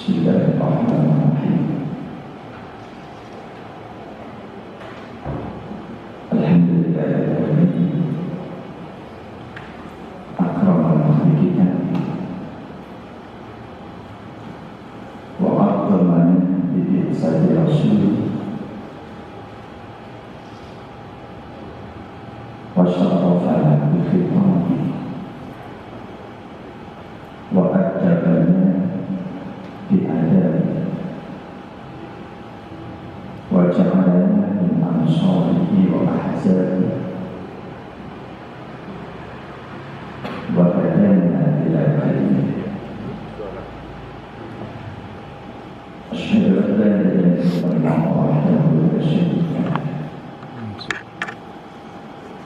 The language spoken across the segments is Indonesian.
Bismillahirrahmanirrahim. Alhamdulillahirrahmanirrahim. Akramal makhlukin wa a'dhamana bi ihsani rasul wa syarafana bi khidmati wa adabana bi adabi wa ja'alana min ansarihi wa ahzabi wa hadana ila khairi. Asyhadu an la ilaha illallah wahdahu la syarika lahu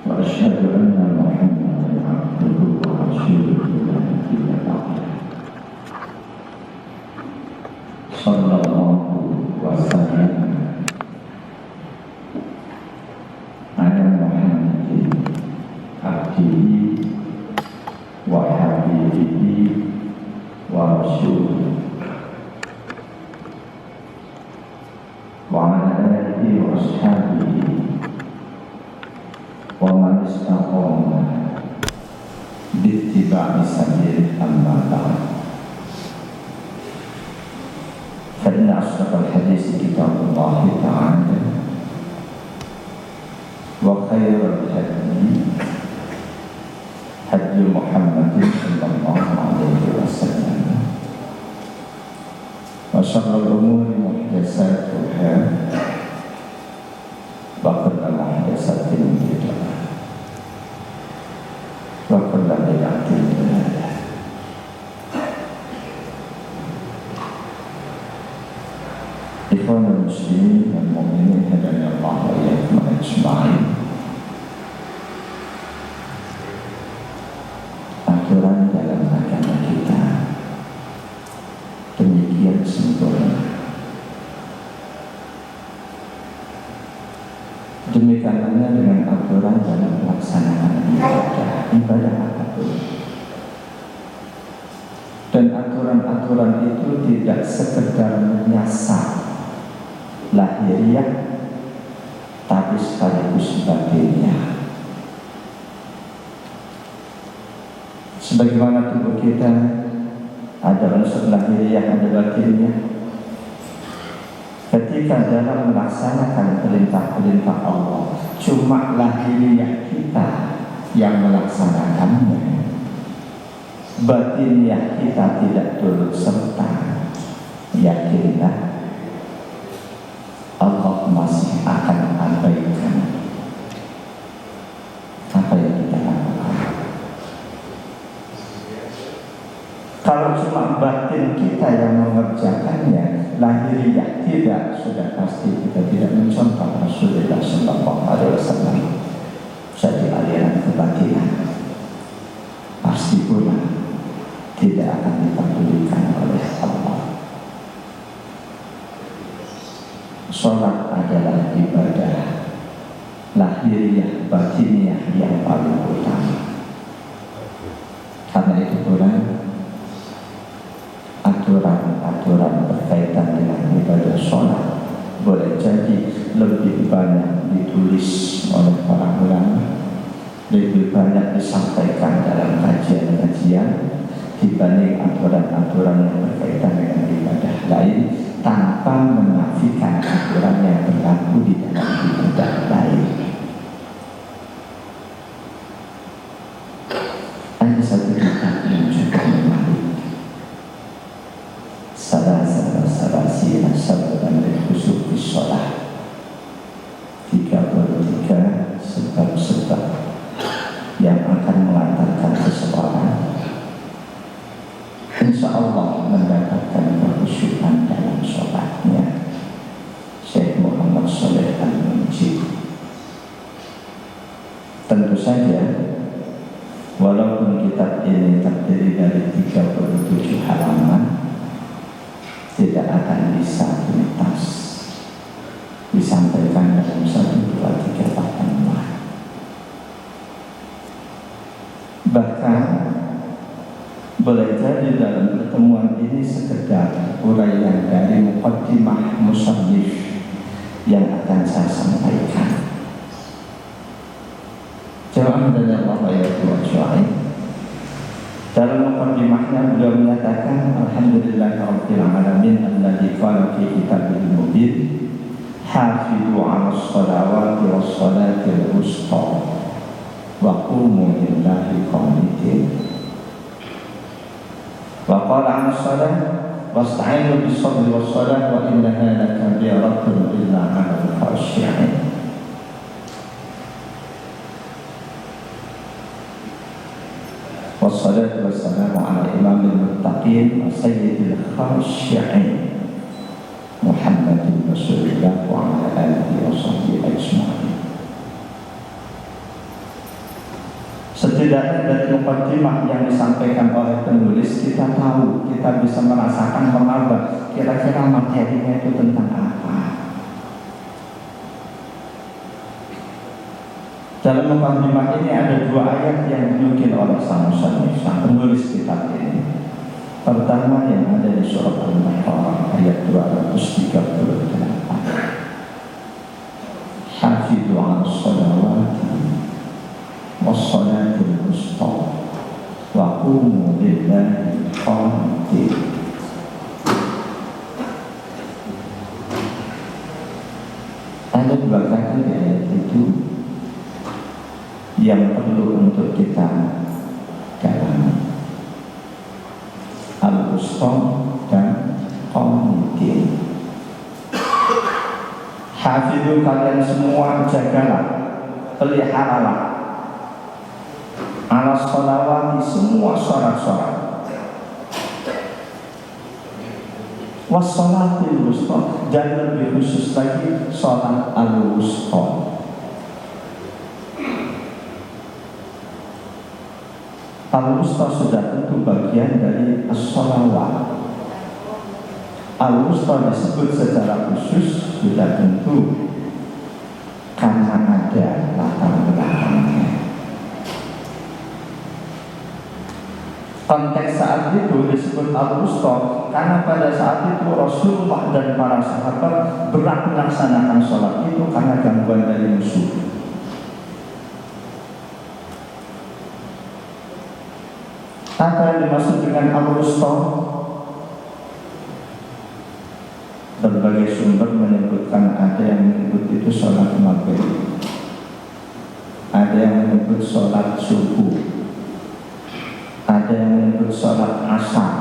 wa asyhadu anna Muhammadan abduhu wa rasuluhu la nabiyya ba'dahu. Sallallahu wa sallam ala Muhammadin abdihi wa habibihi wa rasulihi wa ala alihi wa ashabihi wa man istaqama bi ittiba'i sabilihi amma ba'd. فإن أصدق الحديث كتاب الله تعالى وخير الهدي هدي محمد صلى الله عليه وسلم وشر الأمور محدثاتها وكل محدثة بدعة وكل بدعة ضلالة. Ikhwanul muslimin wal mu'minin hadana Allah wa iyyakum ajma'in. Aturan dalam agama kita demikian sempurna. Demikian halnya dengan aturan dalam pelaksanaan ibadah apapun. Dan aturan-aturan itu tidak sekedar menyasar lahiriah, tapi sekaligus batinnya. Sebagaimana tubuh kita ada unsur lahiriah, ada batinnya. Ketika dalam melaksanakan perintah-perintah Allah, cuma lahiriah kita yang melaksanakannya, batinnya kita tidak turut serta. Yakinlah Allah masih akan abaikan apa yang kita lakukan. Kalau cuma batin kita yang mengerjakannya, lahiriah tidak, sudah pasti kita tidak mencontoh Rasulullah SAW. Jadi aliran kebatinan pasti pula tidak akan dipedulikan oleh Allah. Sholat adalah ibadah lahiriah, batiniah yang paling utama. Karena itu pula aturan-aturan berkaitan dengan ibadah sholat boleh jadi lebih banyak ditulis oleh para ulama, lebih banyak disampaikan dalam kajian-kajian dibanding aturan-aturan yang berkaitan dengan ibadah lain, tanpa menafikan aturan yang berlaku di dalam ibadah lain. Ada satu kitab yang cukup menarik, Sarasi Sabdan Khusus di Sholat, 33 sebab-sebab yang akan mengantarkan seseorang insya Allah mendapatkan kekhusyukan dalam sholatnya. Syekh Muhammad Shalih Al-Munjid. Tentu saja walaupun kitab ini terdiri dari 37 halaman, tidak akan bisa tuntas disampaikan dalam 1, 2, 3 pertemuan. Bahkan Boleh jadi dalam pertemuan ini sekedar uraian dari muqaddimah musannif yang akan saya sampaikan. Jamaah dari Allah ya Tuhan. Dalam muqaddimahnya beliau menyatakan alhamdulillahirabbil alamin alladzi qala fi kitabil mubin hafizu 'alas shalawati was salatil wusta wa qumu lillahi qanitin. Wa qala 'alas salat wasta'inu bis sabri was salat wa innaha lakabiratun illa 'alal khashi'in. Wassalatu wassalamu ala imamil muttaqin wa sayyidil khashi'in Muhammadin Rasulullah wa ala alihi wa sahbihi ajma'in. Setidaknya dari muqaddimah yang disampaikan oleh penulis kita tahu, kita bisa merasakan meraba kira-kira materinya itu tentang apa. Dalam muqaddimah ini ada dua ayat yang dinukil oleh sang penulis kitab ini. Pertama yang ada di surat Al-Baqarah ayat 238. Hafidhu 'alas shalawati was salatil wusta wa qumu lillahi qanitin. Ada dua kata di ayat itu yang perlu untuk kita dalami, al-wusta dan qanitin. Hafidhu, kalian semua jagalah, peliharalah, ala sholawati, semua sholat-sholat, wassalatil wusta, dan lebih khusus lagi sholat al-wusta. Al-wusta sudah tentu bagian dari as-sholawat. Al-wusta disebut secara khusus sudah tentu karena ada latar belakangnya. Konteks saat itu disebut al-wusta karena pada saat itu Rasulullah dan para sahabat berat melaksanakan sholat itu karena gangguan dari musuh. Apa yang dimaksud dengan al-wusta? Berbagai sumber menyebutkan, ada yang menyebut itu sholat maghrib, ada yang menyebut sholat subuh, ada yang menyebut sholat asar.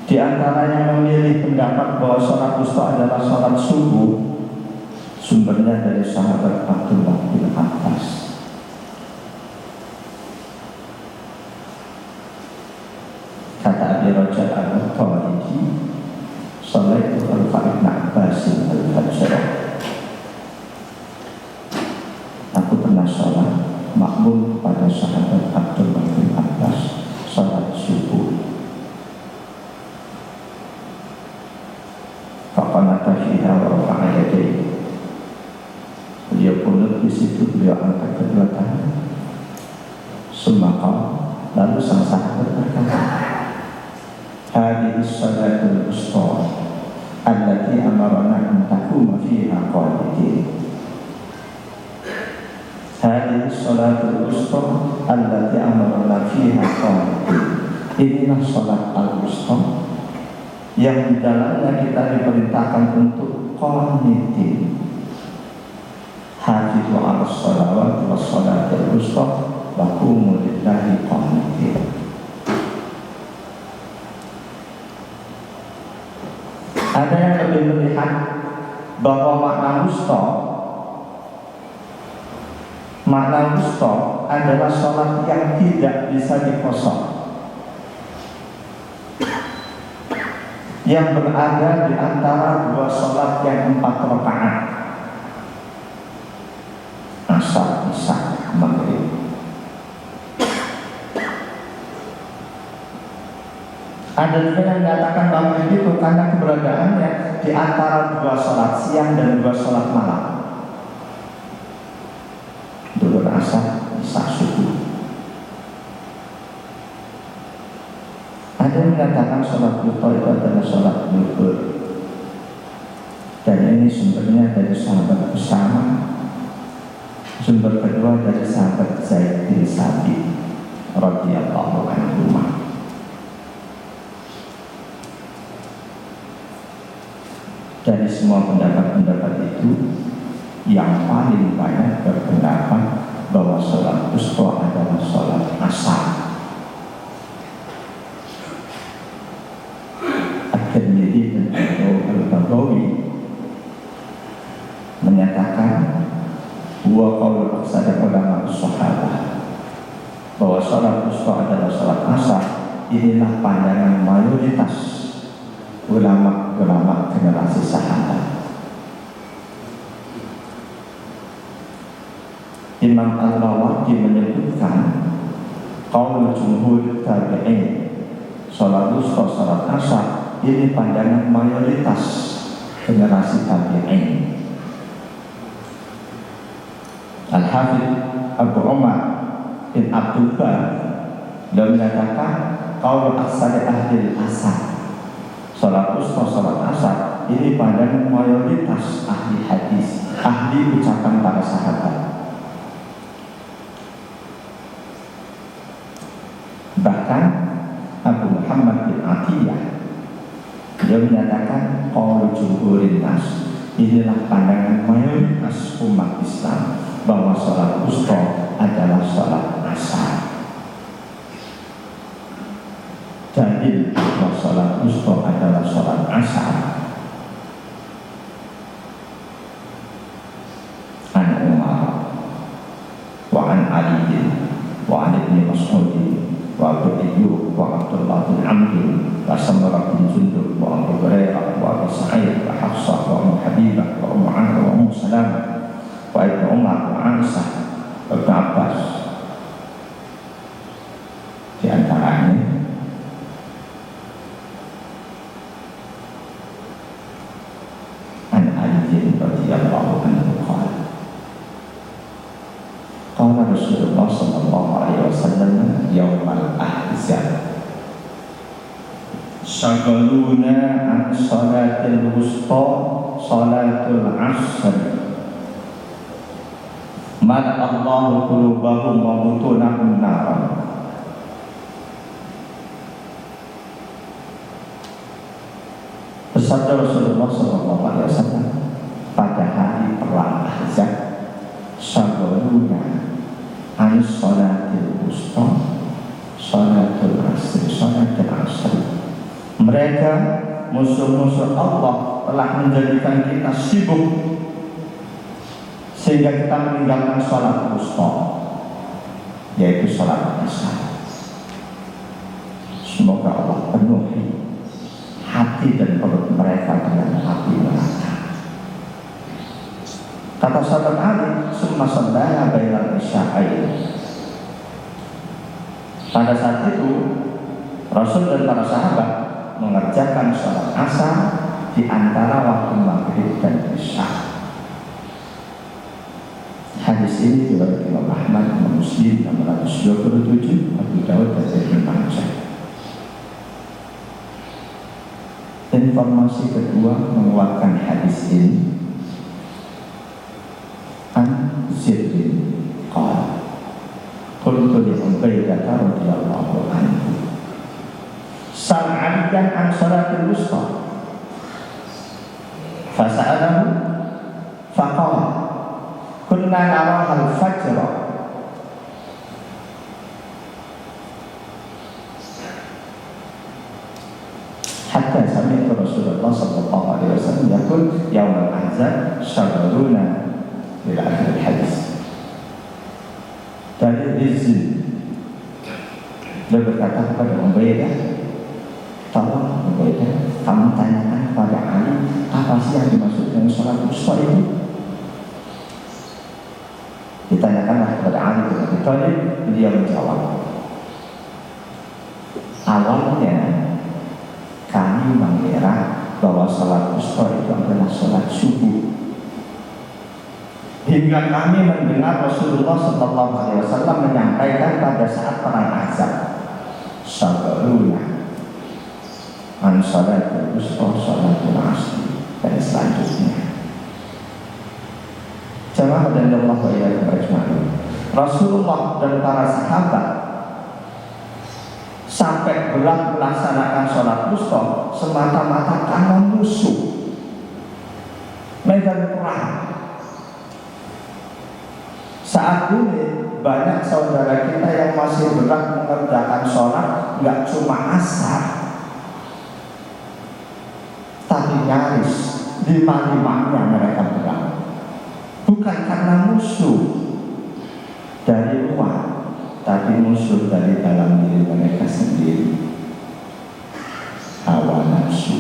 Di antara yang memilih pendapat bahwa sholat wusta adalah sholat subuh, sumbernya dari sahabat Abdullah bin Abbas. Kata Abi Raja al-Muqtawalidi, sholaitu al-Fa'id Na'basin al-Fajr. Aku pernah sholat makmum pada sahabat Abdullah bin Abbas, sholat subuh. Faqanata fiha wa rafa'a yadayhi. Beliau pun di situ, beliau angkat kedua tangan. Sumaqal, lalu sang sahabat berkata, hadhihi sholatul wusta allati amarna an taquma fiha qanitin. Hadhihi sholatul wusta allati amarna fiha qanitin. Inilah sholat al-wusta yang di dalamnya kita diperintahkan untuk qanitin. Hafidhu 'alas shalawati was salatil wusta wa qumu lillahi qanitin. Ada yang lebih melihat bahwa makna wusta adalah sholat yang tidak bisa dikosong, yang berada di antara dua sholat yang 4 rakaat, asar, isya, maghrib. Ada juga yang mengatakan bahwa itu karena keberadaannya di antara dua sholat siang dan dua sholat malam, duhur asar Ada yang mengatakan sholat wusta itu adalah sholat zuhur, dan ini sumbernya dari sahabat Usama. Sumber kedua dari sahabat Zaid bin Sabit radhiyallahu anhu. Dari semua pendapat-pendapat itu, yang paling banyak berpendapat bahwa sholat wusta adalah sholat asar. At-Tirmidzi dan Al-Baghawi menyatakan wa qaul aksar ulama sahabat bahwa sholat wusta adalah sholat asar. Inilah pandangan mayoritas ulama generasi sahabat. Imam Al-Mawardi menyebutkan qaul jumhur tabi'in sholat wusta, sholat asar, ini pandangan mayoritas generasi tabi'in. Al-Hafidz Abu Umar bin Abdul Bar dan menyatakan qaul aksar ahli asar, sholat wusta, sholat asar, ini pandangan mayoritas ahli hadis, ahli ucapan para sahabat. Bahkan Abu Muhammad bin Atiyah dia menyatakan qaul jumhurin nas, inilah pandangan mayoritas umat Islam bahwa sholat wusta adalah sholat asar. Dalil bahwa sholat wusta adalah sholat asar an Umar wa an Ali wa an Ibn Mas'ud wa Abu Ayyub wa Abdullah bin Amr wa Samurah bin Jundub wa Abu Hurairah wa Abu Sa'id wa Hafsah wa Ummu Habibah wa Ummu Amr wa Ummu Salamah wa Ibnu Umar wa Aisyah wa Ibnu Abbas. Di antaranya an Ali radhiyallahu anhu qala Rasulullah sallallahu alaihi wasallam yaumal ahzab syaghaluna an salatil wusta salatul asr mad Allahu qulubahum wa butunahum nar. Bersabda Rasulullah sallallahu alaihi wasallam pada hari perang Ahzab, syaghaluna an salatil wusta salatul asr salatul asr. Mereka musuh-musuh Allah telah menjadikan kita sibuk sehingga kita meninggalkan sholat wusta, yaitu sholat asar. Semoga Allah penuhi hati dan perut mereka dengan api neraka. Kata sahabat Ali, summa shallaha bainal isya'ain. Pada saat itu Rasul dan para sahabat mengerjakan sholat asar di antara waktu maghrib dan isya. Hadis ini diriwayatkan Imam Ahmad, Imam Muslim 627, Abu Dawud dan Ibnu Majah. Informasi kedua menguatkan hadis ini. An Zidin qala qultu li Ubaidah radhiyallahu anhu sal 'abdan an salatil wusta fasa'alahu faqala kunna nara al-fajr hatta sami'tu Rasulullah sallallahu alaihi wasallam yaqul yaum al-ahzab syaghaluna ila akhir hadis. Dari izin dia berkata kepada Ubaidah, tolong Ubaidah, kamu tanyakan kepada Ali apa sih yang dimaksud dengan sholat wusta itu. Ditanyakanlah kepada Ali bin Abi Thalib, dia menjawab, awalnya kami mengira bahwa sholat wusta itu adalah sholat subuh, hingga kami mendengar Rasulullah SAW menyampaikan pada saat perang Ahzab, syaghaluna an salatul wusta salatul asri dan selanjutnya. Jamaah dan Allah wa iyyakum ajma'in. Rasulullah dan para sahabat sampai berat melaksanakan sholat wusta semata-mata karena musuh medan perang. Saat ini banyak saudara kita yang masih berat mengerjakan sholat, nggak cuma asar, tapi nyaris lima-limanya mereka berat. Bukan karena musuh dari luar, tapi musuh dari dalam diri mereka sendiri, hawa nafsu.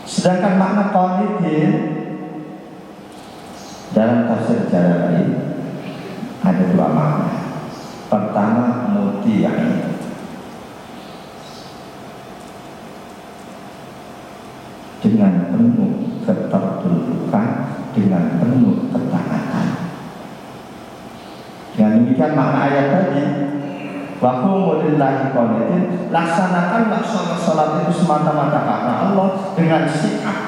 Sedangkan makna qanitin dalam tafsir Jalalain ada dua makna. Pertama, muti'in, dengan penuh ketertundukan, dengan penuh ketaatan. Dengan demikian makna ayat tadi, wa qumu lillahi qanitin, laksanakanlah sholat itu semata-mata karena Allah dengan sikap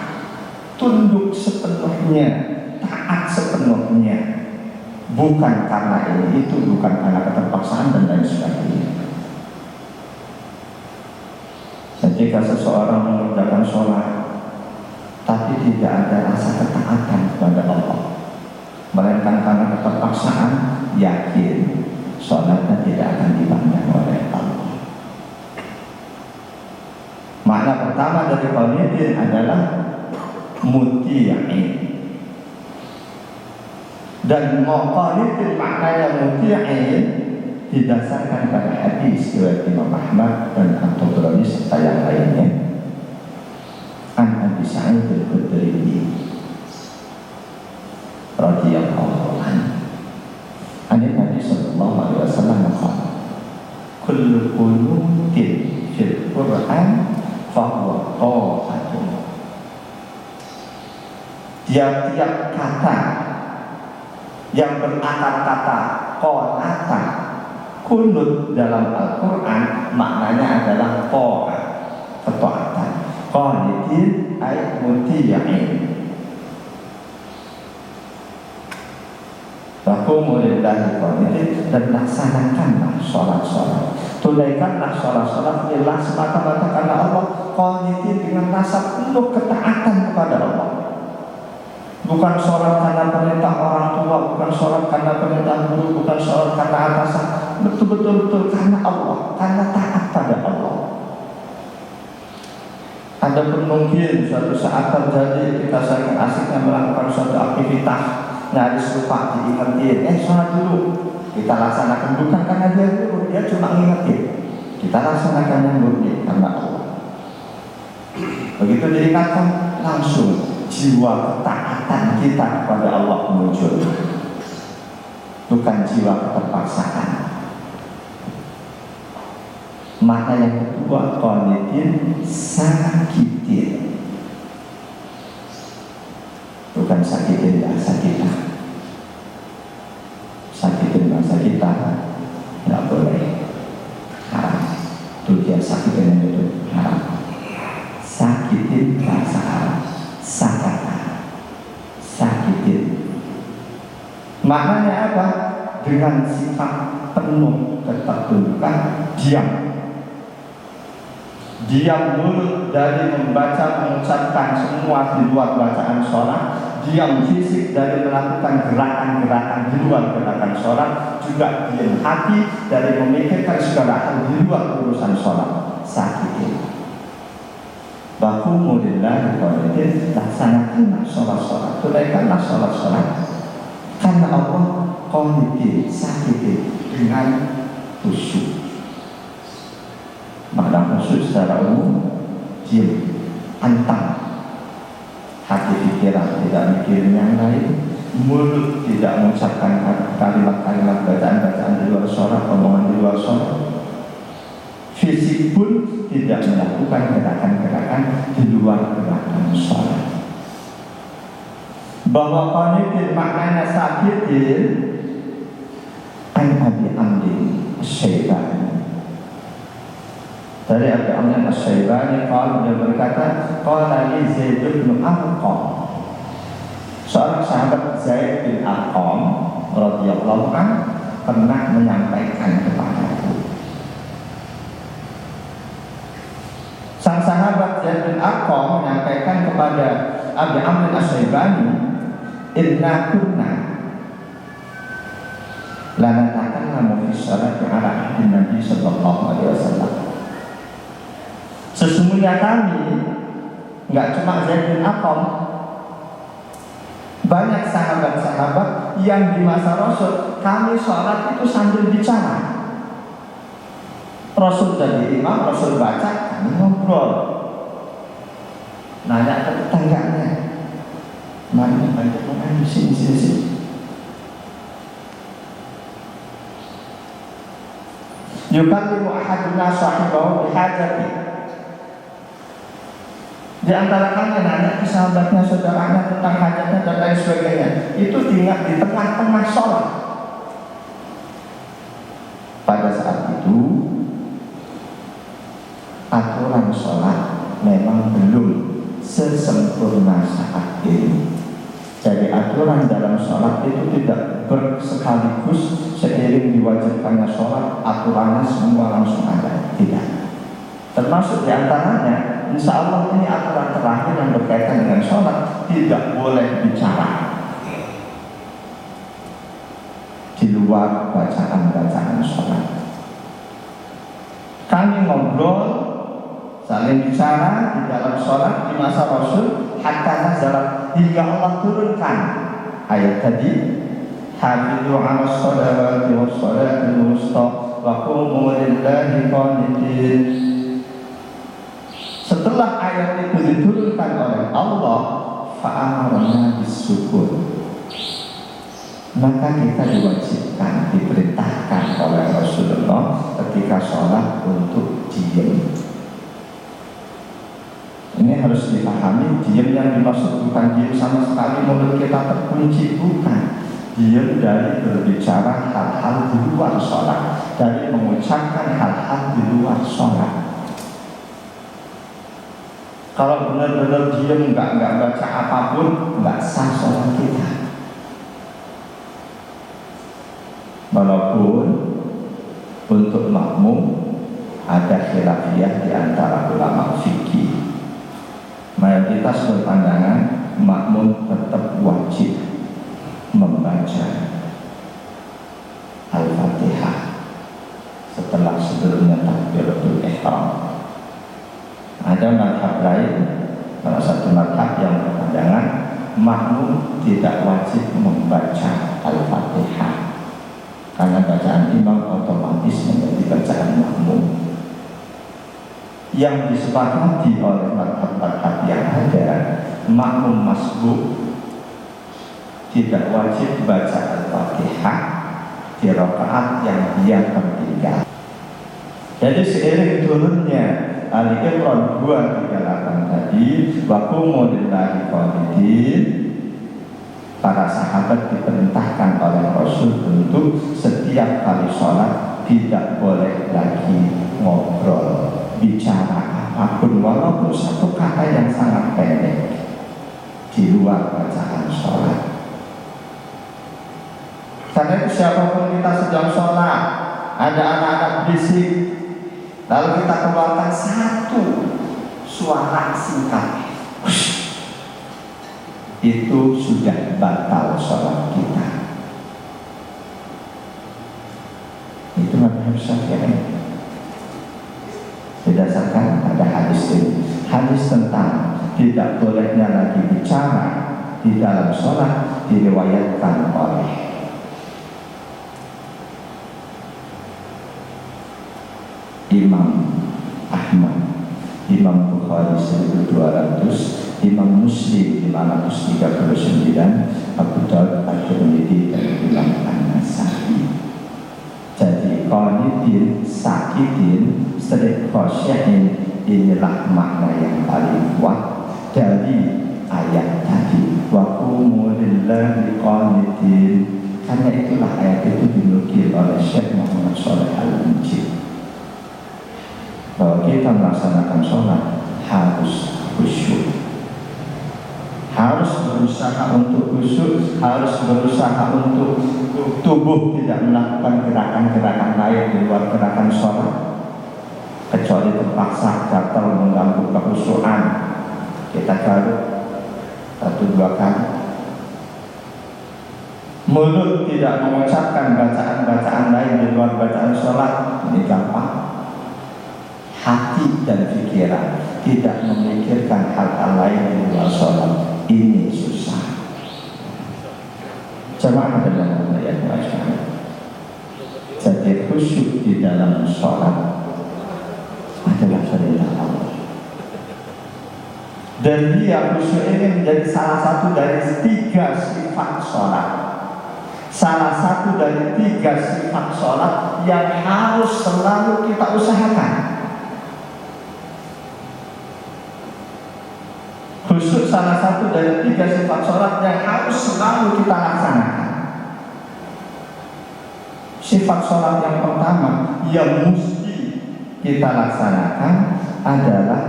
tunduk sepenuhnya, taat sepenuhnya, bukan karena ini itu, bukan karena keterpaksaan dan lain sebagainya. Jika seseorang mengerjakan sholat tapi tidak ada rasa ketaatan kepada Allah, melainkan karena keterpaksaan, yakin sholatnya tidak akan dipandang oleh Allah. Makna pertama dari qanitin adalah muti'in. Dan qanitin maknanya muti'in didasarkan pada hadis riwayat Imam Ahmad dan At-Tabrani serta yang lainnya. An Abi Sa'id Al-Khudri radhiyallahu anhu, Nabi sallallahu alaihi wasallam berkata, kullu qunutin fil Qur'an fahuwa ta'atun. Tiap-tiap kata yang berakar kata qanata, kunut dalam Al-Quran maknanya adalah ta'at, ketaatan. Qanitin ay muti'in. Waqumu lillahi qanitin, dan laksanakanlah sholat-sholat, tunaikanlah sholat-sholat lillah semata-mata karena Allah, qanitin dengan rasa penuh ketaatan kepada Allah. Bukan sholat karena perintah orang tua, bukan sholat karena perintah guru, bukan sholat karena atasan, betul-betul karena Allah, karena taat pada Allah. Ada pun mungkin suatu saat terjadi kita saking asiknya melakukan suatu aktivitas, nyaris lupa diingetin, sholat dulu, kita laksanakan bukan karena dia guru, dia cuma ngingetin, kita laksanakan yang murni karena Allah. Begitu diingatkan, langsung jiwa ketaatan kita kepada Allah muncul, bukan jiwa keterpaksaan. Maka yang kedua, qanitin sakitin, bukan sakitin bahasa kita. Sakitin bahasa kita tidak boleh, haram. Itu dia sakitin yang itu haram. Sakitin bahasa Arab, sakata, sakitin. Maknanya apa? Dengan sifat penuh ketertundukan, diam mulut dari membaca, mengucapkan semua di luar bacaan sholat, diam fisik dari melakukan gerakan-gerakan di luar gerakan sholat, juga diam hati dari memikirkan segala hal di luar urusan sholat. Sakitin. Waqumu lillahi qanitin, laksanakanlah sholat-sholat, tunaikanlah sholat-sholat karena Allah, qanitin, sakitin, dengan khusyuk. Makna khusyuk secara umum, diam, antang, hati pikiran tidak mikirin yang lain, mulut tidak mengucapkan kalimat-kalimat bacaan-bacaan di luar sholat, omongan di luar sholat, fisik pun tidak melakukan gerakan-gerakan di luar gerakan sholat. Bahwa qanitin maknanya sakitin, an Abi Amrin Syaibani Dari Abu Amr As-Syaibani dia berkata, qala li Zaid bin Arqam, seorang sahabat Zaid bin Arqam radhiyallahu anhu pernah menyampaikan kepadaku. Sang sahabat Zaid bin Arqam menyampaikan kepada Abu Amr As-Syaibani, inna kunna la natakallamu fi sholati ala ahdi Nabi sallallahu alaihi wasallam. Sesungguhnya kami, enggak cuma Zaid bin Arqam, banyak sahabat-sahabat yang di masa Rasul kami sholat itu sambil bicara. Rasul jadi imam, Rasul baca, kami ngobrol, nanya ke tetangganya, mari baca Quran, sini. Yukallimu ahaduna sahibahu bihajati. Di antara kalian nanya ke sahabatnya, saudaranya tentang hajatnya dan lain sebagainya. Itu diingat di tengah-tengah sholat. Pada saat itu aturan sholat memang belum sesempurna saat ini. Jadi aturan dalam sholat itu tidak bersekaligus seiring diwajibkannya sholat, aturannya semua langsung ada. Tidak. Termasuk diantaranya, insya Allah ini aturan terakhir yang berkaitan dengan sholat, tidak boleh bicara di luar bacaan-bacaan sholat. Kami ngobrol, saling bicara di dalam sholat di masa Rasul, hatta nazalat, hingga Allah turunkan ayat tadi, hafizu 'ala sholawati was sholatil wusta wa qumu lillahi qanitin. Setelah ayat itu diturunkan oleh Allah, fa'amarna bisukun, maka kita diwajibkan, diperintahkan oleh Rasulullah ketika sholat untuk diam. Ini harus dipahami, diam yang dimaksud bukan diam sama sekali mulut kita terkunci, bukan. Diam dari berbicara hal-hal di luar sholat, dari mengucapkan hal-hal di luar sholat. Kalau benar-benar diam, nggak baca apapun, nggak sah sholat kita. Walaupun untuk makmum ada khilafiyah di antara ulama fikih. Mayoritas berpandangan makmum tetap wajib membaca Al-Fatihah sebelumnya takbiratul ihram. Ada mazhab lain, salah satu mazhab yang berpandangan makmum tidak wajib membaca Al-Fatihah karena bacaan imam otomatis menjadi bacaan makmum. Yang disepakati oleh mazhab-mazhab yang ada, makmum masbuk tidak wajib baca Al-Fatihah di rakaat yang dia tertinggal. Jadi seiring turunnya Ali Imran 238 tadi, wa qumu lillahi qanitin, para sahabat diperintahkan oleh Rasul untuk setiap kali sholat tidak boleh lagi ngobrol, bicara apapun walaupun satu kata yang sangat pendek di luar bacaan sholat. Karena itu siapapun kita sedang sholat, ada anak-anak berisik, lalu kita keluarkan satu suara singkat, itu sudah batal sholat kita. Itu mazhab Syafi'i. Berdasarkan pada hadis ini, hadis tentang tidak bolehnya lagi bicara di dalam sholat diriwayatkan oleh Imam Ahmad, Imam Bukhari 1200, Imam Muslim 539, Abu Dawud, At-Tirmidzi dan Imam An-Nasa'i. Jadi qanitin, sakitin, sedek khosyain, inilah makna yang paling kuat dari ayat tadi, wa qumu lillahi qanitin. Karena itulah ayat itu dinukil oleh Syekh Muhammad Shalih Al-Munajjid. bahwa kita melaksanakan sholat harus khusyuk, harus berusaha untuk khusyuk, harus berusaha untuk tubuh tidak melakukan gerakan-gerakan lain di luar gerakan sholat, kecuali terpaksa gatal mengganggu kekhusyukan. Kita garuk 1-2 kali. Mulut tidak mengucapkan bacaan-bacaan lain di luar bacaan sholat, ini gampang. Hati dan pikiran tidak memikirkan hal-hal lain di luar sholat, ini susah. Jemaah adalah ayat wajah. Jadi khusyuk di dalam sholat adalah perintah Allah. Dan dia khusyuk ini menjadi salah satu dari 3 sifat sholat. Salah satu dari 3 sifat sholat yang harus selalu kita usahakan. Khusyuk salah satu dari 3 sifat sholat yang harus selalu kita laksanakan. Sifat sholat yang pertama yang mesti kita laksanakan adalah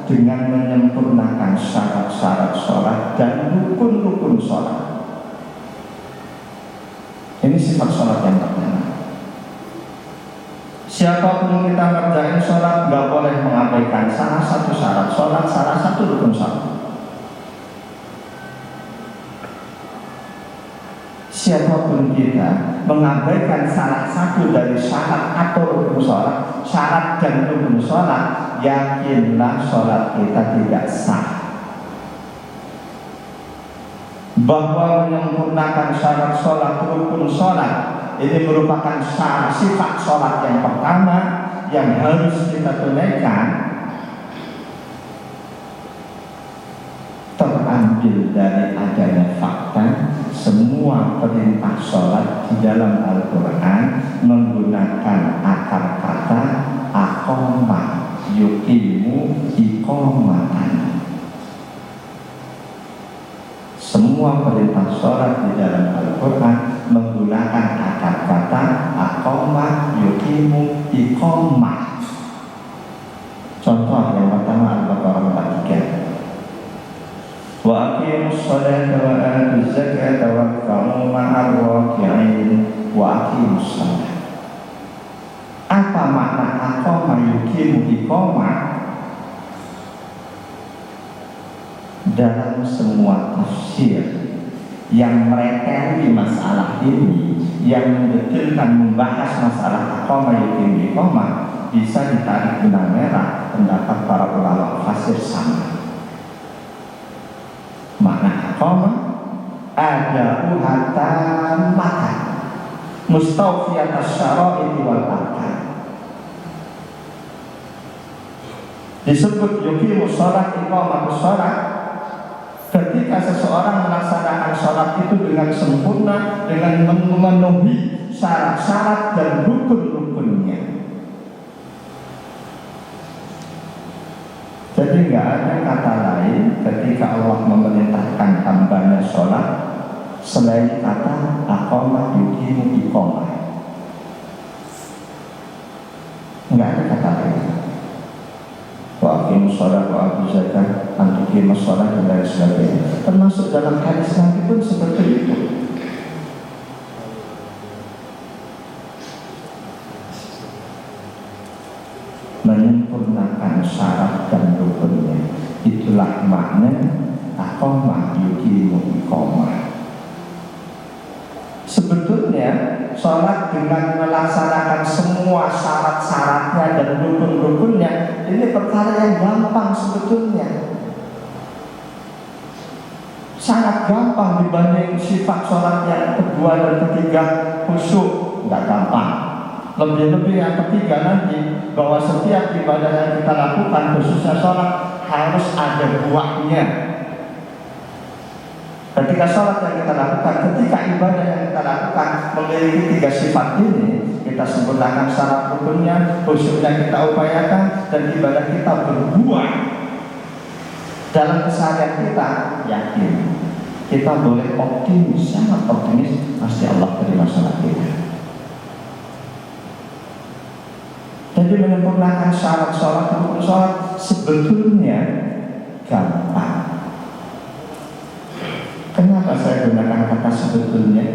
dengan menyempurnakan syarat-syarat sholat dan rukun-rukun sholat. Ini sifat sholat yang pertama. Siapapun kita ngerjain sholat gak boleh mengabaikan salah satu syarat sholat, salah satu rukun sholat. Siapapun kita mengabaikan salah satu dari syarat atau rukun sholat, syarat dan rukun sholat, yakinlah sholat kita tidak sah. Bahwa menyempurnakan syarat sholat, rukun sholat, ini merupakan sifat sholat yang pertama yang harus kita tunaikan, terambil dari adanya fakta semua perintah sholat di dalam Al-Quran menggunakan akar kata aqamah, yuqimu, iqamatan. Semua perintah sholat di dalam Al-Quran menggunakan akar kata aqamah, yuqimu, iqamah. Contoh yang pertama Al-Baqarah 43. Wa aqimus sholata wa atuz zakata warka'u ma'ar raki'in wa aqimus sholat. Apa makna aqamah, yuqimu, iqamah? Dalam semua tafsir yang mereteli masalah ini, yang mendetailkan membahas masalah aqamah, yuqimu, iqamah, bisa ditarik benang merah pendapat para ulama fasir sama. Makna aqamah ada uhatan makan mustawfiyat asyara'i wal arkan. Disebut yuqimu sholat, iqamah sholat ketika seseorang melaksanakan sholat itu dengan sempurna, dengan memenuhi syarat-syarat dan rukun-rukunnya. Jadi nggak ada kata lain ketika Allah memerintahkan hambanya sholat selain kata aqamah, yuqimu, iqamah. Nggak ada kata lain. Wa aqimus sholat wa atuz zakat, antuqimus sholat dan lain sebagainya. Termasuk dalam hadis Nabi pun seperti itu. Menyempurnakan syarat dan rukunnya, itulah makna aqamah, yuqimu, iqamah. Sebetulnya sholat dengan melaksanakan semua syarat-syaratnya dan rukun-rukunnya ini perkara yang gampang sebetulnya. Sangat gampang dibanding sifat sholat yang kedua dan ketiga, khusyuk, nggak gampang. Lebih-lebih yang ketiga nanti, bahwa setiap ibadah yang kita lakukan, khususnya sholat, harus ada buahnya. Ketika sholat yang kita lakukan, ketika ibadah yang kita lakukan memiliki 3 sifat ini, kita sempurnakan syarat rukunnya, khusyuknya kita upayakan, dan ibadah kita berbuah dalam keseharian kita, yakin kita boleh optimis, sangat optimis, pasti Allah terima sholat kita. Dan Jadi menyempurnakan syarat sholat, rukun sholat sebetulnya gampang. Kenapa saya gunakan kata sebetulnya?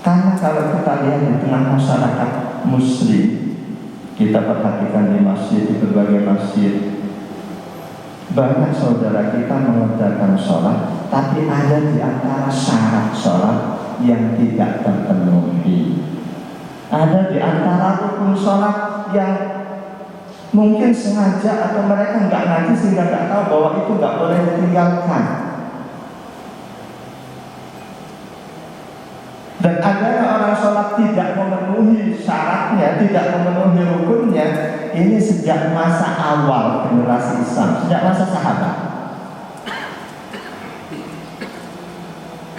Karena kalau kita lihat di tengah masyarakat muslim, kita perhatikan di masjid, di berbagai masjid, banyak saudara kita mengerjakan sholat, tapi ada di antara syarat sholat yang tidak terpenuhi. Ada di antara rukun sholat yang mungkin sengaja atau mereka nggak ngaji sehingga nggak tahu bahwa itu nggak boleh ditinggalkan. Dan adanya orang sholat tidak memenuhi syaratnya, tidak memenuhi rukunnya, ini sejak masa awal generasi Islam, sejak masa sahabat.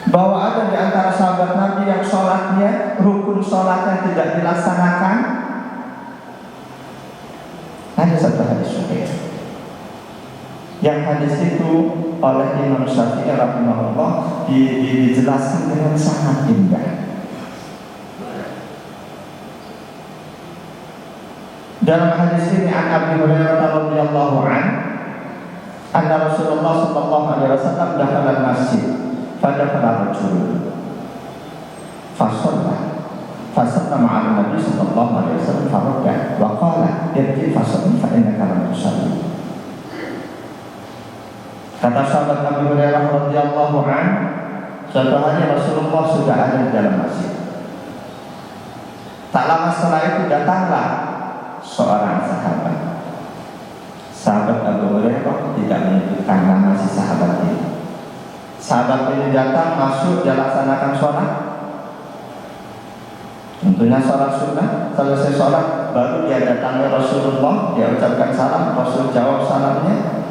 Bahwa ada di antara sahabat Nabi yang sholatnya, rukun sholatnya tidak dilaksanakan. Ada satu hadis sahih. Yang hadis itu oleh Imam Syafi'i rahimahullah dijelaskan dengan sangat indah. Dalam hadis ini an Abi Hurairah radhiyallahu anhu, anna Rasulullah sallallahu alaihi wasallam dakhala al-masjid, fadakhala rajul fasalla ma'a Nabi sallallahu alaihi wasallam farada wa qala irji fasalli fa innaka lam tusalli. Kata sahabat Abu Hurairah radhiyallahu anhu, suatu hari Rasulullah sudah ada di dalam masjid. Tak lama setelah itu datanglah seorang sahabat. Sahabat Abu Hurairah tidak menyebutkan nama si sahabat ini. Sahabat ini datang, masuk, dia laksanakan sholat. Tentunya sholat sunnah. Selesai sholat, baru dia datangi Rasulullah, dia ucapkan salam, Rasul jawab salamnya.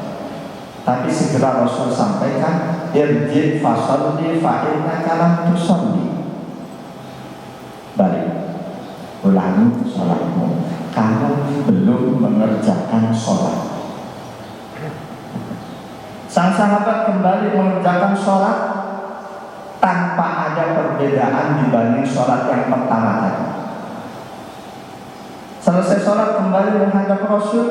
Tapi segera Rasul sampaikan, irji fasalli fa innaka lam tusalli. Balik, ulangi sholatmu, kamu belum mengerjakan sholat. Sang sahabat kembali mengerjakan sholat tanpa ada perbedaan dibanding sholat yang pertama tadi. Selesai sholat kembali menghadap Rasul.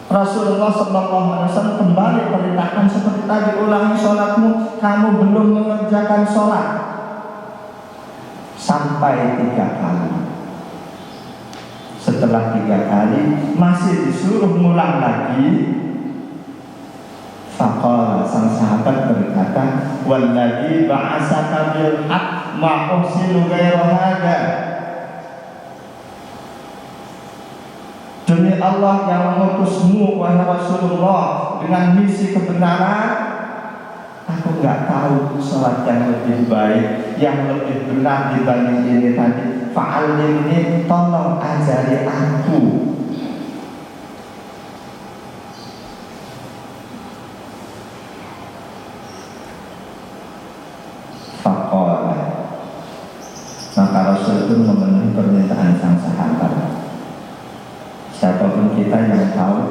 Rasulullah SAW kembali perintahkan seperti tadi, ulangi sholatmu, kamu belum mengerjakan sholat. Sampai 3 kali. Setelah 3 kali masih disuruh ngulang lagi. Faqala, sang sahabat berkata, walladzi ba'asaka bil haqq ma uhsinu ghayra hadza. Demi Allah yang mengutusmu wahai Rasulullah dengan misi kebenaran, aku nggak tahu sholat yang lebih baik, yang lebih benar dibanding ini tadi. Fa'alimni, tolong ajari aku. Faqala, maka Rasul itu memenuhi permintaan sang sahabat. Siapapun kita yang tahu,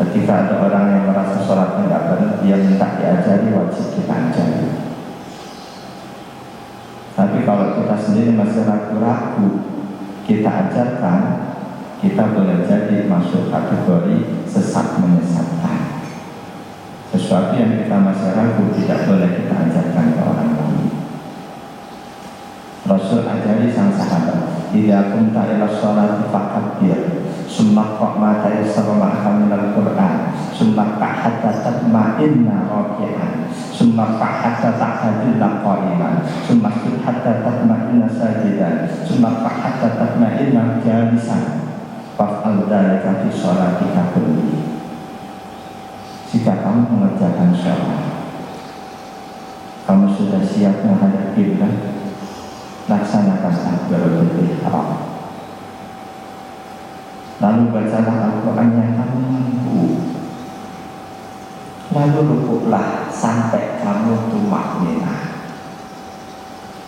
ketika ada orang yang merasa sholatnya tidak benar, dia minta diajari, wajib kita ajari. Tapi kalau kita sendiri masih ragu-ragu, kita ajarkan, kita boleh jadi masuk kategori sesat menyesatkan. Sesuatu yang kita masih ragu tidak boleh kita ajarkan ke orang lain. Rasul ajari sang sahabat, idza kunta ila sholati fakabbir, summa qra' tayassara ma'aka minal Qur'an, summa hatta tatma'inna raki'an, summa hatta ta'tadilla qa'iman, summa hatta tatma'inna sajidan, summa hatta tatma'inna jalisan. Fa'al dzalika fi sholatika kulli. Jika kamu mengerjakan sholat, kamu sudah siap menghadap kiblat, laksanakan takbiratul ihram. Lalu bacalah Al-Quran yang kamu mampu. Lalu rukuklah sampai kamu tumakninah.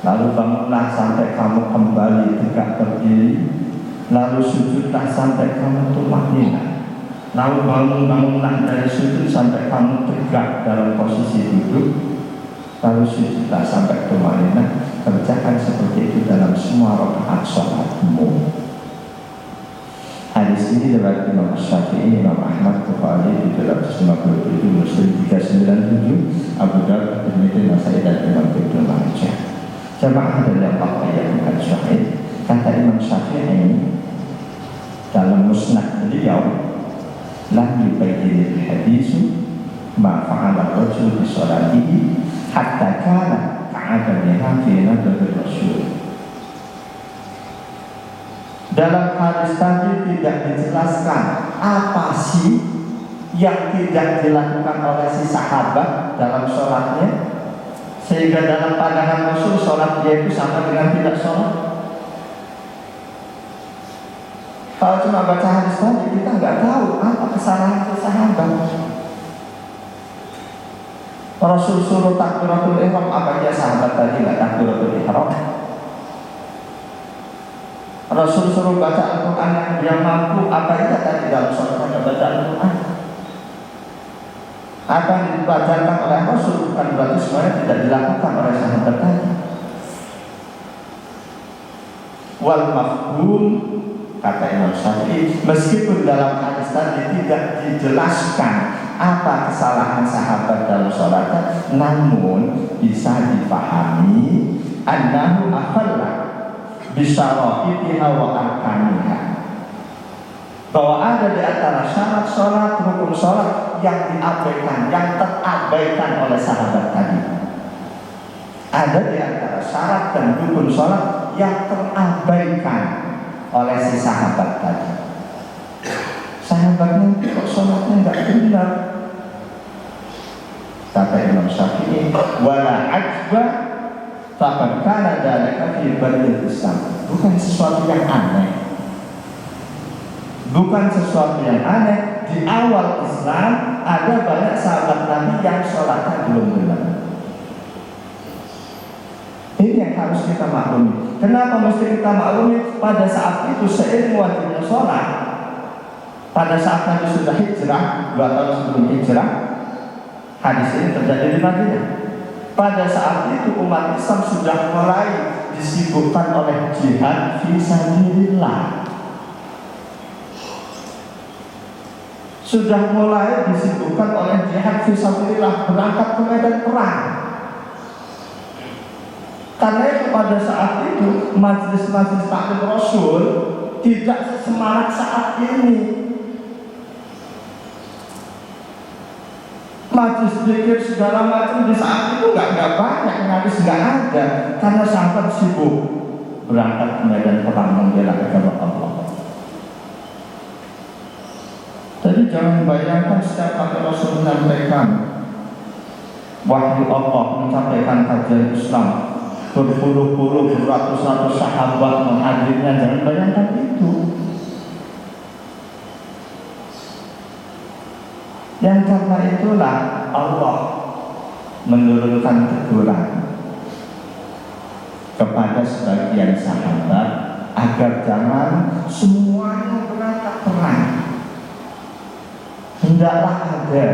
Lalu bangunlah sampai kamu kembali tegak berdiri. Lalu sujudlah sampai kamu tumakninah. Lalu bangunlah dari sujud sampai kamu tegak dalam posisi duduk. lalu sujudlah sampai tumanina. Kerjakan seperti itu dalam semua rakaat sholatmu. Hadis ini dari Imam Syafi'i, Imam Ahmad, Bukhari 757, Muslim 397, Abu Dawud, Tirmidzi, Nasa'i dan Imam Ibnu Majah. Jamaah dari Allah yang bukan syahid, kata Imam Syafi'i dalam musnad beliau, lam yubayyinil hadisu ma fa'ala rajul bi sholatihi hatta kana ka'adamiha fi nadri Rasul. Dalam hadis tadi tidak dijelaskan apa sih yang tidak dilakukan oleh si sahabat dalam sholatnya, sehingga dalam pandangan Rasul sholat dia itu sama dengan tidak sholat. Kalau cuma baca hadis tadi kita nggak tahu apa kesalahan si sahabat. Rasul suruh takbiratul ihram, apa dia sahabat tadi nggak takbiratul ihram? Rasul suruh baca Al-Quran yang dia mampu, apa itu tadi dalam sholatnya baca Al-Quran? Apa yang dibacakan oleh Rasul bukan berarti semuanya tidak dilakukan oleh sahabat tadi. Wal mafhum, kata Imam Syafi'i, meskipun dalam hadis tadi tidak dijelaskan apa kesalahan sahabat dalam sholatnya, namun bisa dipahami annahu akhalla bisyara'itiha wa arkaniha, bahwa ada di antara syarat sholat, rukun sholat yang diabaikan, yang terabaikan oleh sahabat tadi. Ada di antara syarat dan rukun sholat yang terabaikan oleh si sahabat tadi. Sahabatnya kok sholatnya nggak benar? Kata Imam Syafi'i, wala ajba faqad kana dzalika fi badil Islam. Bukan sesuatu yang aneh. Bukan sesuatu yang aneh. Di awal Islam ada banyak sahabat Nabi yang sholatnya belum benar. Ini yang harus kita maklumi. Kenapa mesti kita maklumi? Pada saat itu seiring wajibnya sholat, pada saat Nabi sudah hijrah 2 tahun sebelum hijrah, hadis ini terjadi di Madinah. Pada saat itu umat Islam sudah mulai disibukkan oleh jihad fi sabilillah. Sudah mulai disibukkan oleh jihad fi sabilillah, berangkat ke medan perang. Karena itu pada saat itu majlis-majlis taklim Rasul tidak semarak saat ini. Majlis zikir segala macam di saat itu nggak banyak, nyaris nggak ada, karena sahabat sibuk berangkat ke medan perang membela agama Allah. Jadi jangan bayangkan setiap kali Rasul menyampaikan wahyu Allah, menyampaikan kajian Islam, berpuluh-puluh, beratus-ratus sahabat menghadirinya, jangan bayangkan itu. Yang karena itulah Allah menurunkan teguran kepada sebagian sahabat agar jangan semuanya berangkat perang. Hendaklah ada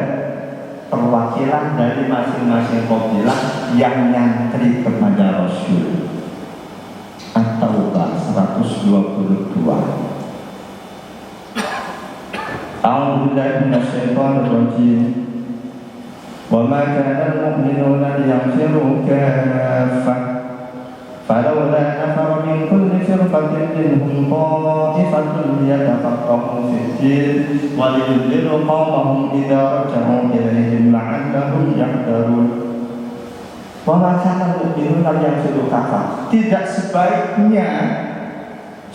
perwakilan dari masing-masing kabilah yang nyantri kepada Rasul. At-Taubah 122. A'udzu billahi minasyaitonir rajim. Wa ma kana al-mu'minuna liyanfiru kaffah. Falawla nafara min kulli firqatin minhum ta'ifatun liyatafaqahu fid-din wa liyunziru qawmahum idza raja'u ilaihim la'allahum yahdharun. Wa ma kana al-mu'minuna liyanfiru kaffah. Tidak sebaiknya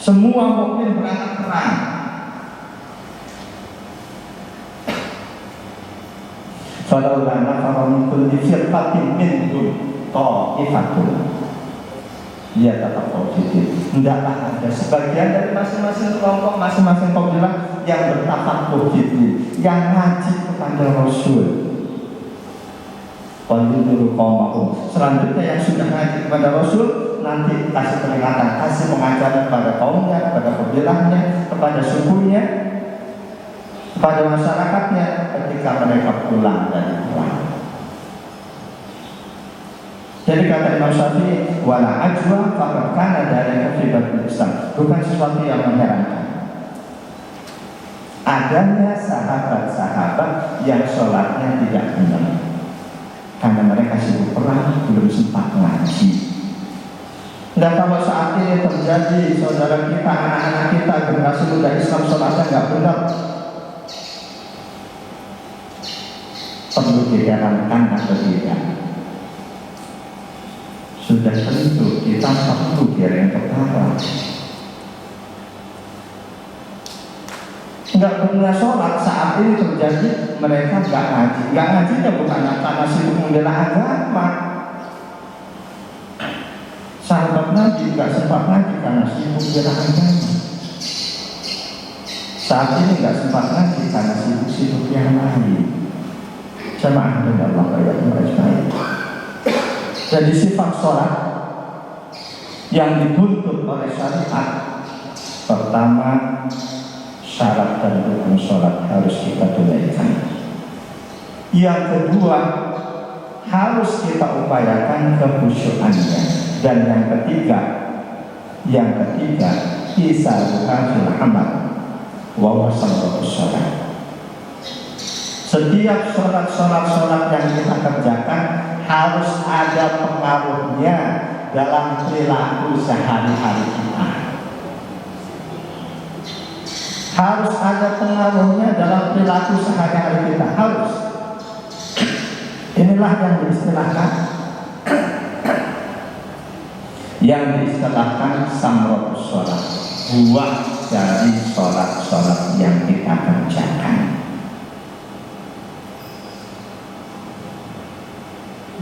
semua mukmin berangkat perang. Falawla nafara min kulli firqatin minhum ta'ifatun liyatafaqahu fid-din. Hendaklah ada sebagian dari masing-masing kelompok, masing-masing kabilah yang bertafaqquh fid-din, yang ngaji kepada Rasul. Waliyunziru qaumahum. Selanjutnya yang sudah ngaji kepada Rasul nanti kasih peringatan, kasih pengajaran kepada kaumnya, kepada kabilahnya, kepada sukunya, kepada masyarakatnya ketika mereka pulang dari perang. Jadi kata Imam Syafi'i, wala ajwa faqad kana dzalika fi babil Islam. Bukan sesuatu yang mengherankan. Adanya sahabat-sahabat yang sholatnya tidak benar karena mereka sibuk perang, belum sempat ngaji. Dan kalau saat ini terjadi, saudara kita, anak-anak kita, generasi muda Islam sholatnya nggak benar, perlu diherankan atau tidak? Sudah tentu kita perlu geleng kepala. Nggak benar sholat saat ini terjadi, mereka nggak ngaji. Nggak ngajinya bukan karena sibuk membela agama. Sahabat Nabi nggak sempat ngaji karena sibuk membela agama. Saat ini nggak sempat ngaji karena sibuk-sibuk yang lain. Jamaah dengan Allah ya Tuhan. Jadi sifat sholat yang dituntut oleh syariat, pertama, syarat dan rukun sholat harus kita tunaikan. Yang kedua, harus kita upayakan kekhusyukannya. Dan yang ketiga, isaruha fil amal wa wasalatu sholat. Setiap sholat yang kita kerjakan harus ada pengaruhnya dalam perilaku sehari-hari kita. Harus ada pengaruhnya dalam perilaku sehari-hari kita. Harus. Inilah yang diistilahkan samrotus sholat, buah dari sholat-sholat yang kita kerjakan.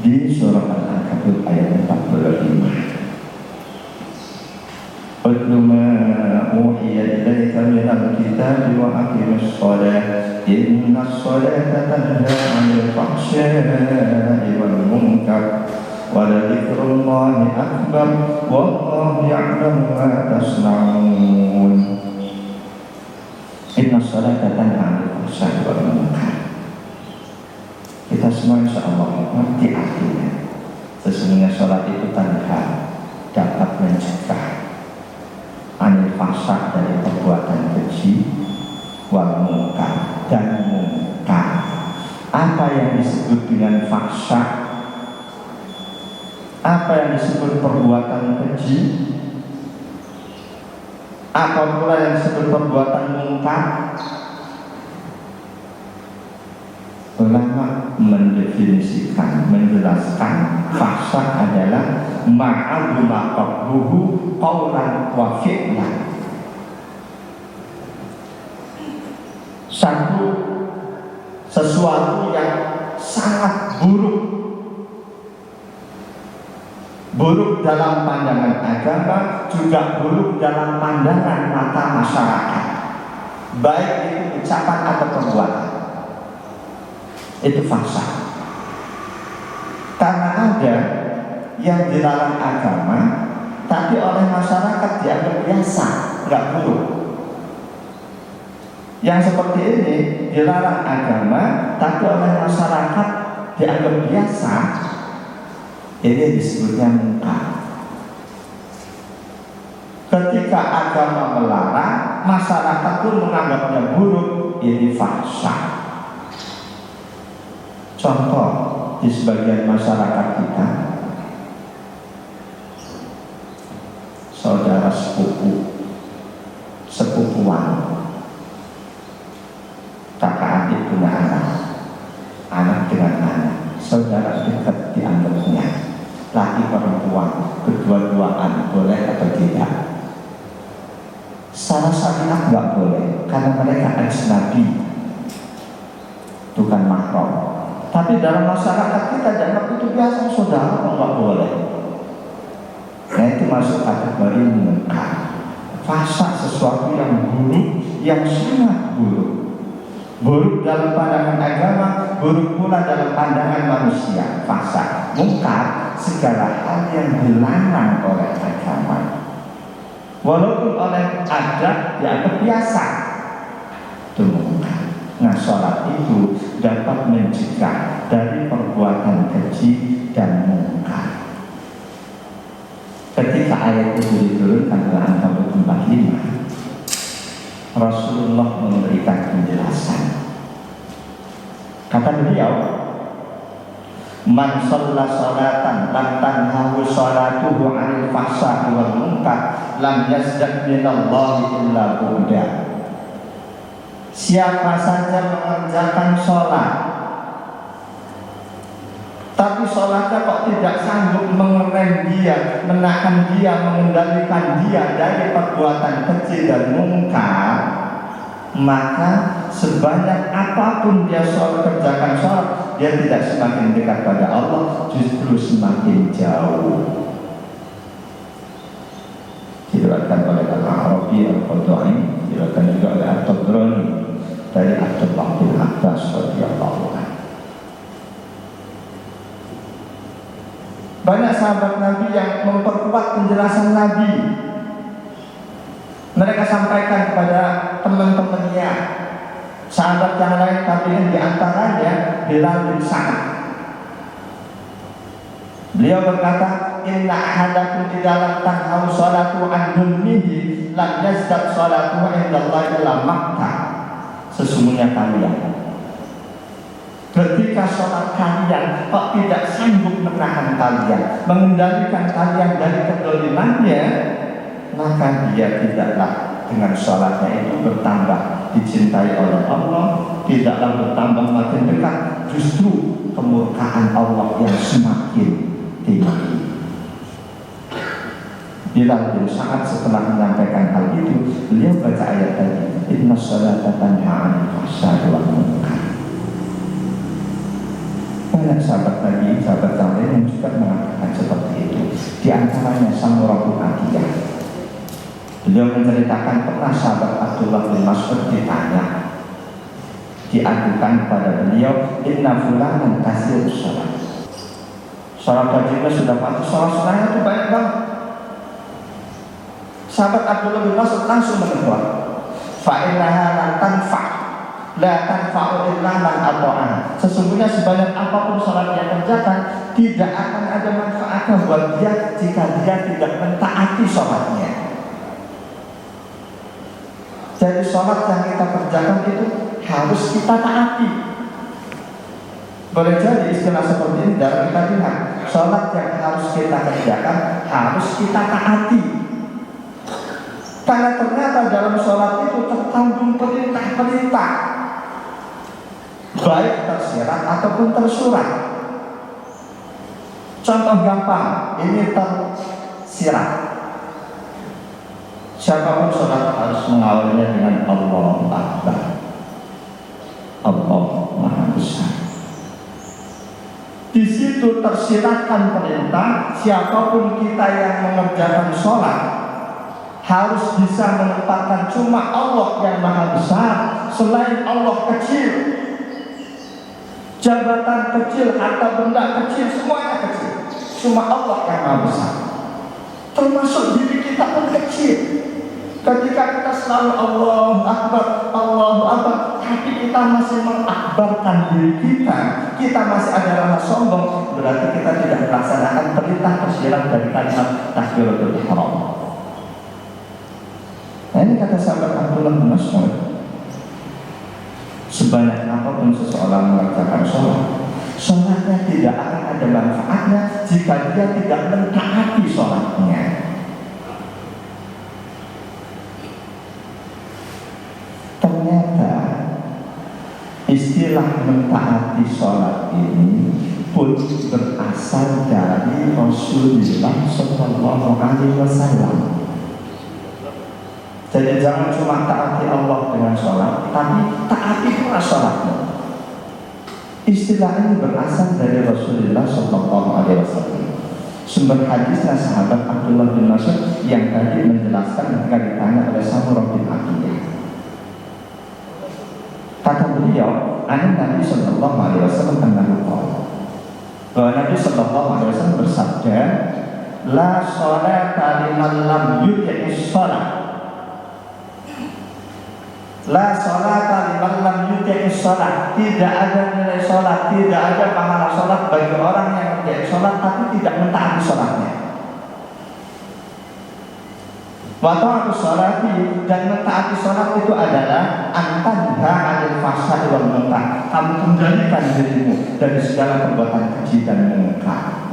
Di surah Al-Ankabut ayat 45. Utlu ma uhiya ilaika minal kitabi wa aqimis shalah innas sholata tanha 'anil fahsya'i wal munkar wa la dzikrullahi akbar wallahu ya'lamu ma tasna'un. Innas sholata tanha 'anil fahsya'i wal munkar. Kita semua insyaallah mengerti artinya. Sesungguhnya sholat itu tanha, dapat mencegah anil fahsya dari perbuatan keji, wal munkar dan munkar. Apa yang disebut dengan fahsya? Apa yang disebut perbuatan keji? Apa pula yang disebut perbuatan munkar? Ulama mendefinisikan, menjelaskan fahsya adalah ma'aduma qabluhu qawlan wa fi'lan. Sesuatu yang sangat buruk dalam pandangan agama, juga buruk dalam pandangan mata masyarakat, baik itu ucapan atau perbuatan. Itu fahsya. Karena ada yang dilarang agama, tapi oleh masyarakat dianggap biasa, nggak buruk. Yang seperti ini dilarang agama, tapi oleh masyarakat dianggap biasa. Ini disebutnya munkar. Ketika agama melarang, masyarakat pun menganggapnya buruk. Ini fahsya. Contoh di sebagian masyarakat kita, saudara sepupuan, kakak adik punya anak dengan anak, saudara dekat dianggapnya, laki perempuan, kedua-duaan boleh atau tidak? Secara syariat nggak boleh, karena mereka ajnabi, bukan mahram. Tapi dalam masyarakat kita dianggap itu biasa, saudara kok nggak boleh. Nah itu masuk kategori munkar. Fahsya sesuatu yang buruk, yang sangat buruk. Buruk dalam pandangan agama, buruk pula dalam pandangan manusia. Fahsya. Munkar segala hal yang dilarang oleh agama, walaupun oleh adat dianggap biasa, itu munkar. Nah, sholat itu dapat mencegah dari perbuatan keji dan munkar. Ketika ayat itu diturunkan dalam Al-Ankabut 45, Rasulullah memberikan penjelasan. Kata beliau, man shalla sholatan lam tanhahu sholatuhu 'anil fahsya'i wal munkar lam yazdad minallahi illa bu'da. Siapa saja mengerjakan sholat, tapi sholatnya kok tidak sanggup mengerem dia, menahan dia, mengendalikan dia dari perbuatan kecil dan mungkar, maka sebanyak apapun dia kerjakan sholat, dia tidak semakin dekat pada Allah, justru semakin jauh. Diriwayatkan oleh Al-Arabi Al-Qadai, diriwayatkan juga oleh At-Tabrani dari Abdullah bin Abbas radhiyallahu anhu. Banyak sahabat Nabi yang memperkuat penjelasan Nabi. Mereka sampaikan kepada teman-temannya, sahabat yang lain, tabi'in, di antaranya Bilal bin Sa'ad. Beliau berkata, inna ahadakum idza lam tanhahu sholatu an dhulmihi lam yazdad sholatuhu indallahi illa maqta. Sesungguhnya kalian, ketika sholat kalian kok tidak sanggup menahan kalian, mengendalikan kalian dari kedolimannya, maka dia tidaklah dengan sholatnya itu bertambah dicintai oleh Allah, tidaklah bertambah makin dekat, justru kemurkaan Allah yang semakin tinggi. Bilal bin Sa'ad setelah menyampaikan hal itu, beliau baca ayat tadi, inna sholata tanha 'anil fahsya'i wal munkar. Banyak sahabat Nabi, sahabat yang lain yang juga mengatakan seperti itu. Di antaranya Samurah bin Atiyah. Beliau menceritakan pernah sahabat Abdullah bin Mas'ud ditanya, diadukan pada beliau, inna fulanan kasir sholat. Sholat wajibnya sudah patuh, sholat-sholatnya itu banyak banget. Sahabat Abdullah bin Mas'ud langsung menegur, fa'innaha lan tanfa' la tanfa'u illa man ata'an. Sesungguhnya sebanyak apapun sholat yang kerjakan, tidak akan ada manfaatnya buat dia jika dia tidak mentaati sholatnya. Jadi sholat yang kita kerjakan itu harus kita taati. Boleh jadi istilah seperti ini dalam kita lihat, sholat yang harus kita kerjakan harus kita taati. Karena ternyata dalam sholat itu terkandung perintah-perintah, baik tersirat ataupun tersurat. Contoh gampang, ini tersirat. Siapapun sholat harus mengawalinya dengan Allahu Akbar, Allah Maha Besar. Di situ tersiratkan perintah, siapapun kita yang mengerjakan sholat harus bisa menempatkan cuma Allah yang Maha Besar, selain Allah kecil. Jabatan kecil, harta benda kecil, semuanya kecil. Cuma Allah yang Maha Besar. Termasuk diri kita pun kecil. Ketika kita selalu Allahu Akbar, Allahu Akbar, tapi kita masih mengakbarkan diri kita, kita masih ada rasa sombong, berarti kita tidak melaksanakan perintah tersirat dari kalimat takbiratul ihram. Nah, ini kata sahabat Abdullah bin Mas'ud, sebanyak apapun seseorang mengerjakan sholat, sholatnya tidak akan ada manfaatnya jika dia tidak mentaati sholatnya. Ternyata istilah mentaati sholat ini pun berasal dari Rasulullah Sallallahu Alaihi Wasallam. Jadi jangan cuma taati Allah dengan sholat, tapi taati pula sholatnya. Istilah ini berasal dari Rasulullah Sallallahu Alaihi Wasallam. Sumber hadisnya sahabat Abdullah bin Mas'ud yang tadi menjelaskan ketika ditanya oleh Samurah bin Atiyah. Kata beliau, Nabi Sallallahu Alaihi Wasallam bahwa Nabi Sallallahu Alaihi Wasallam bersabda, la sholata liman lam yuti'is sholat. La sholata liman lam yuti'is sholat. Tidak ada nilai sholat, tidak ada pahala sholat bagi orang yang mentaati sholat tapi tidak mentaati sholatnya. Wa ta'atus sholati, dan mentaati sholat itu adalah antanha 'anil fahsya'i wal munkar. Kamu kendalikan dirimu dari segala perbuatan keji dan mungkar.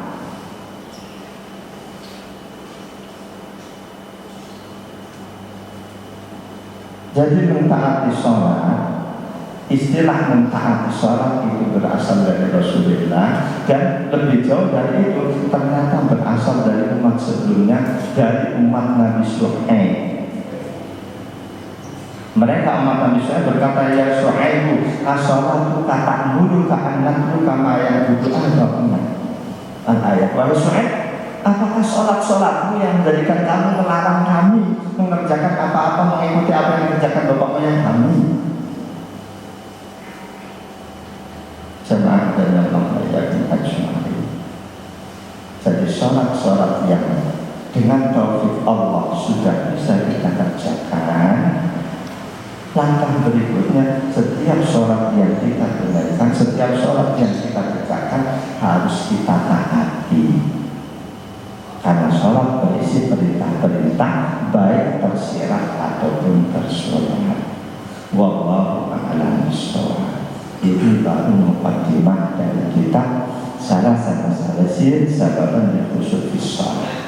Jadi mentaati sholat, istilah mentaati sholat itu berasal dari Rasulullah, dan lebih jauh dari itu ternyata berasal dari umat sebelumnya, dari umat Nabi Syuaib. Mereka umat Nabi Syuaib berkata, ya Syuaibu, as-sholatu ta'budu ka'annaka kama ya'budu aba'una. Al-ayat, wahai Syuaib, apakah sholat-sholatmu yang menjadikan kamu melarang kami mengerjakan apa-apa, mengikuti apa yang dikerjakan bapak moyang kami? Jemaah dan Allah yang ajma'in. Jadi sholat-sholat yang dengan taufik Allah sudah bisa kita kerjakan. Langkah berikutnya, setiap sholat yang kita tunaikan, setiap sholat yang kita kerjakan harus kita taati. Karena sholat berisi perintah-perintah, baik tersirat ataupun tersurat. Wallahu a'lam bishawab. Itu baru muqaddimah dari kita salah sir sababan yang khusus sholat.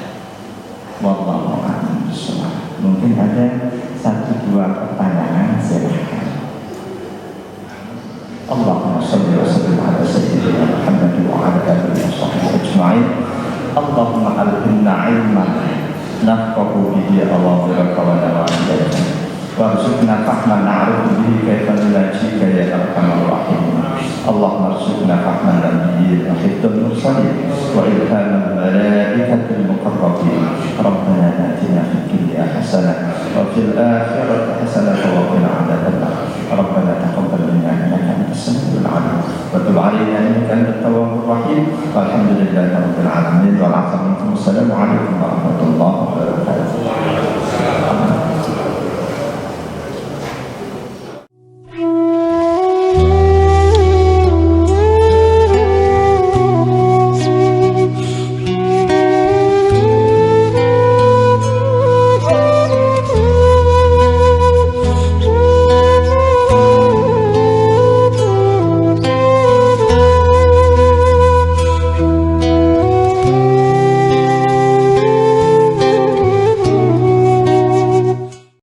Wallahu a'lam bishawab. Mungkin ada 1-2 pertanyaan, silahkan. Allahumma shalli wa sallim ala sayyidina Muhammad wa ala alihi wa sahbihi ajma'in. Allahumma alhimna ilman nafqahu bihi awamiraka wa nawahiyatika, warzuqna fahman na'rifu bihi kaifa nunajika ya arhamar rahimin. Allahumma arzuqna fahman nabiyyin wa hifdzal mursalin wa ilhamal malaikatil muqarrabin. Rabbana atina fid dunya hasanah wa fil akhirati hasanah wa qina adzabannar. Rabbana taqabbal minna innaka antas samiul 'alim wa tub 'alaina innaka antat tawwabur rahim. Walhamdulillahi rabbil alamin. Wa assalamu alaikum warahmatullahi wabarakatuh.